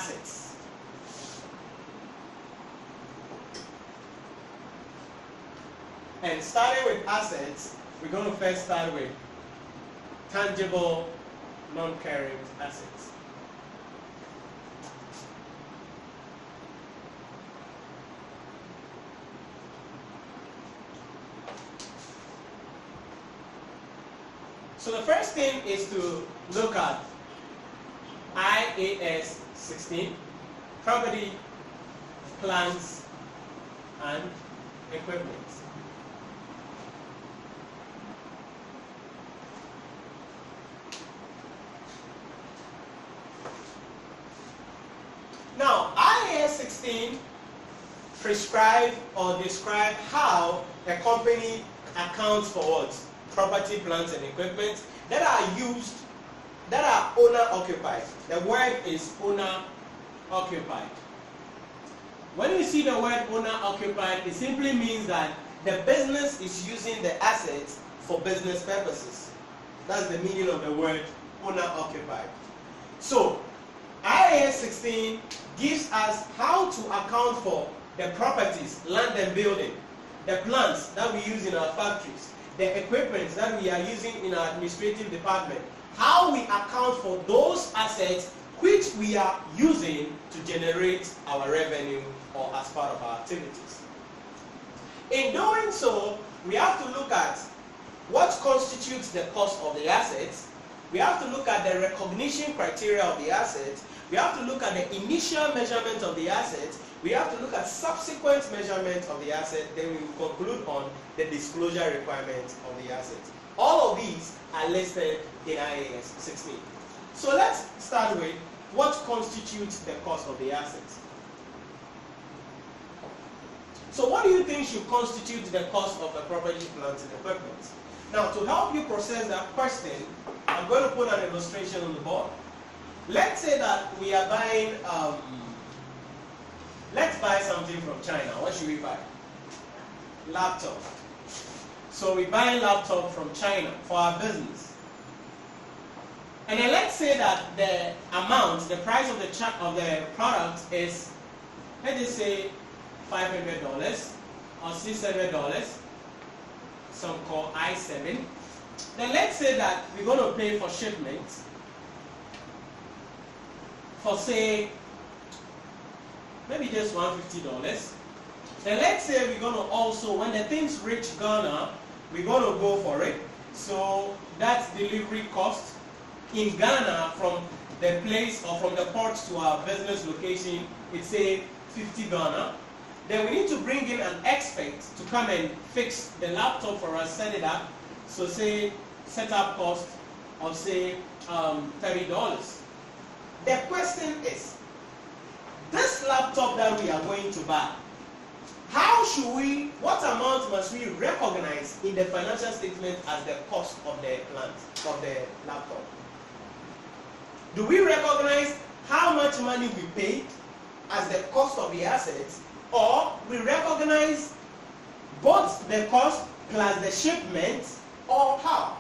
assets. And starting with assets, we're going to first start with tangible non-current assets. So the first thing is to look at IAS 16, property, plants, and equipment. Now, IAS 16 prescribe or describe how a company accounts for what? Property, plants, and equipment that are used, that are owner-occupied. The word is owner-occupied. When you see the word owner-occupied, it simply means that the business is using the assets for business purposes. That's the meaning of the word owner-occupied. So, IAS 16 gives us how to account for the properties, land and building, the plants that we use in our factories, the equipment that we are using in our administrative department, how we account for those assets which we are using to generate our revenue or as part of our activities. In doing so, we have to look at what constitutes the cost of the assets. We have to look at the recognition criteria of the assets. We have to look at the initial measurement of the assets. We have to look at subsequent measurement of the asset. Then we will conclude on the disclosure requirements of the assets. All of these are listed in IAS 16. So let's start with what constitutes the cost of the assets. So what do you think should constitute the cost of the property, plant, and equipment? Now, to help you process that question, I'm going to put an illustration on the board. Let's say that we are buying, let's buy something from China. What should we buy? Laptop. So we buy a laptop from China for our business. And then let's say that the amount, the price of the product is, let's just say $500 or $600, some call I7. Then let's say that we're going to pay for shipment for, say, maybe just $150. Then let's say we're going to also, when the things reach Ghana, we're going to go for it. So that's delivery cost in Ghana from the place or from the port to our business location. It's say 50 Ghana. Then we need to bring in an expert to come and fix the laptop for us, set it up. So say setup cost of say $30. The question is, this laptop that we are going to buy, how should we, what amount must we recognize in the financial statement as the cost of the plant, of the laptop? Do we recognize how much money we paid as the cost of the assets, or we recognize both the cost plus the shipment, or how?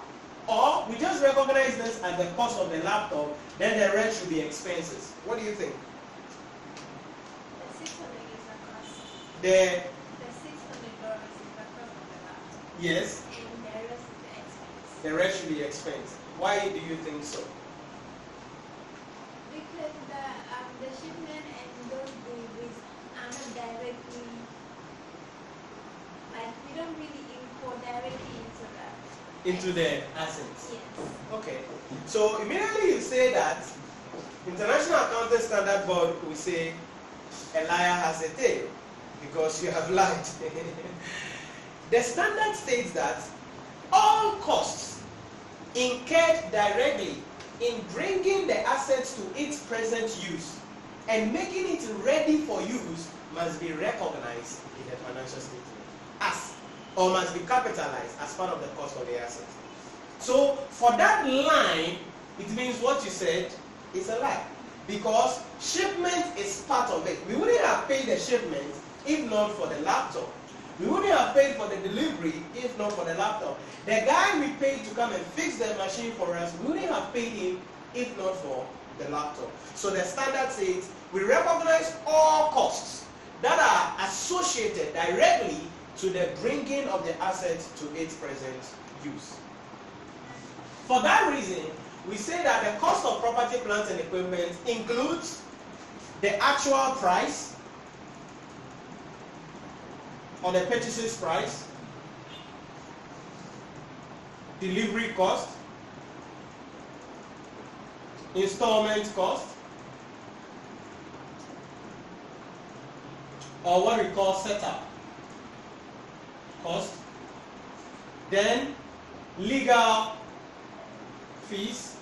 Or we just recognize this as the cost of the laptop, then the rest should be expenses. What do you think? The $600 is the cost. The $600 is the cost of the laptop. Yes. And the rest is the expense. The rest should be expense. Why do you think so? Because the shipment and those deliveries are not directly, like we don't really import directly Into the assets. Yes. Okay. So immediately you say that International Accounting Standard Board will say a liar has a tail because you have lied. The standard states that all costs incurred directly in bringing the assets to its present use and making it ready for use must be recognized in the financial statement as, or must be capitalized as part of the cost of the asset. So for that line, it means what you said is a lie, because shipment is part of it. We wouldn't have paid the shipment if not for the laptop. We wouldn't have paid for the delivery if not for the laptop. The guy we paid to come and fix the machine for us, we wouldn't have paid him if not for the laptop. So the standard says we recognize all costs that are associated directly to the bringing of the asset to its present use. For that reason, we say that the cost of property, plant, and equipment includes the actual price or the purchaser's price, delivery cost, installment cost, or what we call setup cost, then legal fees.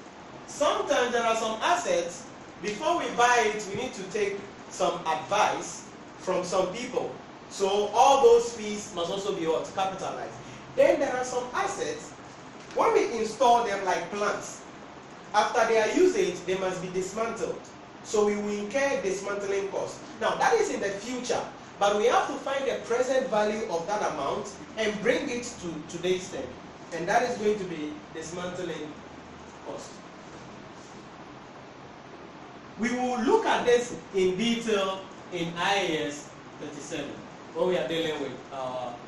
Sometimes there are some assets, before we buy it, we need to take some advice from some people. So all those fees must also be what? Capitalized. Then there are some assets, when we install them like plants, after their usage, they must be dismantled. So we will incur dismantling costs. Now that is in the future, but we have to find the present value of that amount and bring it to today's term. And that is going to be dismantling cost. We will look at this in detail in IAS 37 when we are dealing with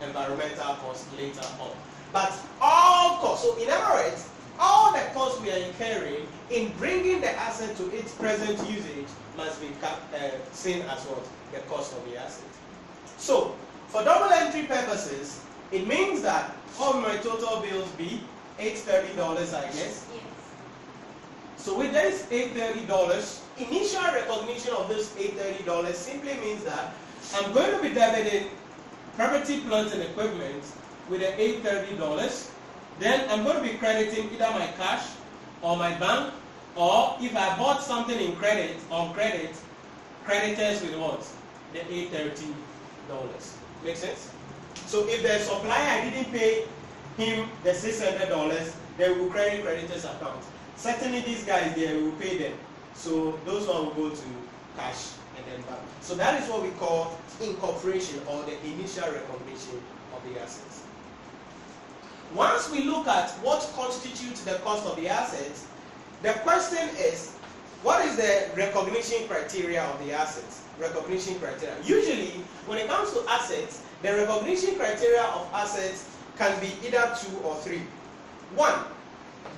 environmental costs later on. But all costs, so in other words, all the costs we are incurring in bringing the asset to its present usage must be seen as what? The cost of the asset. So, for double entry purposes, it means that all my total bills be $830, I guess. Yes. So with this $830, initial recognition of this $830 simply means that I'm going to be debiting property, plant, and equipment with the $830. Then I'm going to be crediting either my cash or my bank, or if I bought something in credit, on credit, creditors with what? The $830. Make sense? So if the supplier, I didn't pay him the $600, they will credit creditors account. Certainly these guys there, we will pay them. So those one will go to cash and then bank. So that is what we call incorporation, or the initial recognition of the assets. Once we look at what constitutes the cost of the assets, the question is, what is the recognition criteria of the assets? Recognition criteria. Usually, when it comes to assets, the recognition criteria of assets can be either 2 or 3. 1,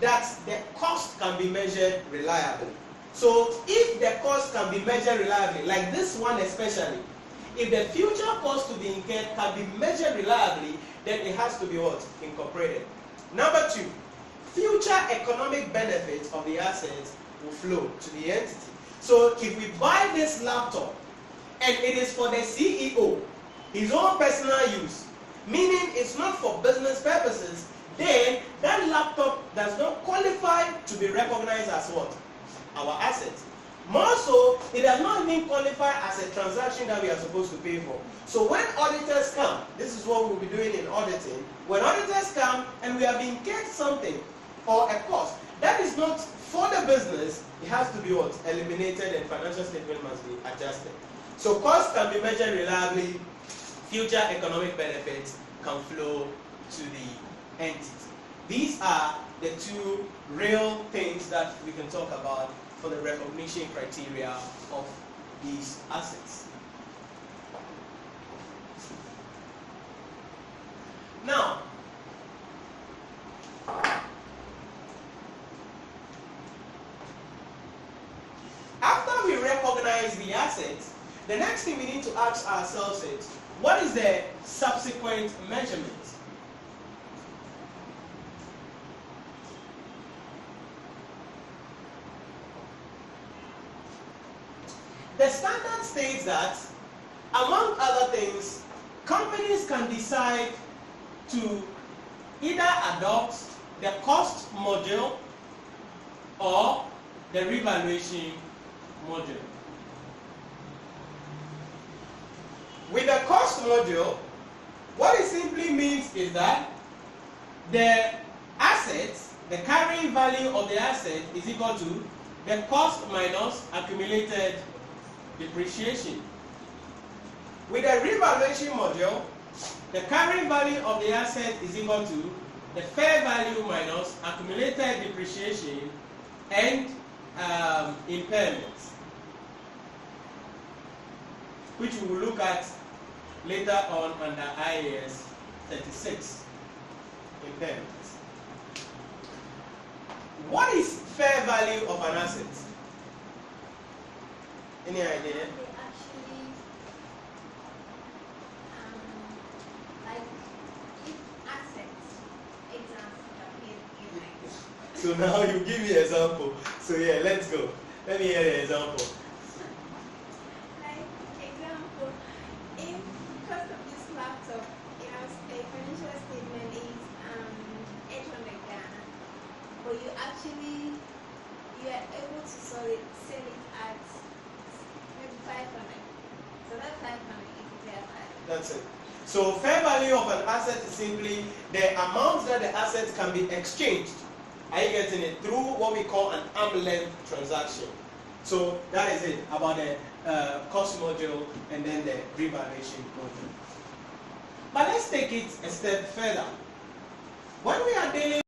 that the cost can be measured reliably. So, if the cost can be measured reliably, like this one especially, if the future cost to be incurred can be measured reliably, then it has to be what? Incorporated. Number 2, future economic benefits of the assets will flow to the entity. So if we buy this laptop and it is for the CEO, his own personal use, meaning it's not for business purposes, then that laptop does not qualify to be recognized as what? Our assets. More so, it does not even qualify as a transaction that we are supposed to pay for. So when auditors come, this is what we'll be doing in auditing. When auditors come and we have incurred something or a cost that is not for the business, it has to be what? Eliminated, and financial statement must be adjusted. So cost can be measured reliably, future economic benefits can flow to the entity. These are the 2 real things that we can talk about for the recognition criteria of these assets. Now, after we recognize the assets, the next thing we need to ask ourselves is, what is the subsequent measurement? The standard states that, among other things, companies can decide to either adopt the cost module or the revaluation module. With the cost module, what it simply means is that the assets, the carrying value of the asset is equal to the cost minus accumulated depreciation. With the revaluation module, the carrying value of the asset is equal to the fair value minus accumulated depreciation and impairments. which we will look at later on under IAS 36, impairments. What is fair value of an asset? Any idea? They actually, like, if assets, examples So now you give me an example. So yeah, let's go. Let me hear the example. Like, example, if cost of this laptop, a financial statement is 800 Ghana, but you are able to sell it at maybe 500. So that 500 is fair value. That's it. So fair value of an asset is simply the amount that the asset can be exchanged. Are you getting it? Through what we call an arm length transaction. So that is it about the cost module and then the revaluation module. But let's take it a step further. When we are dealing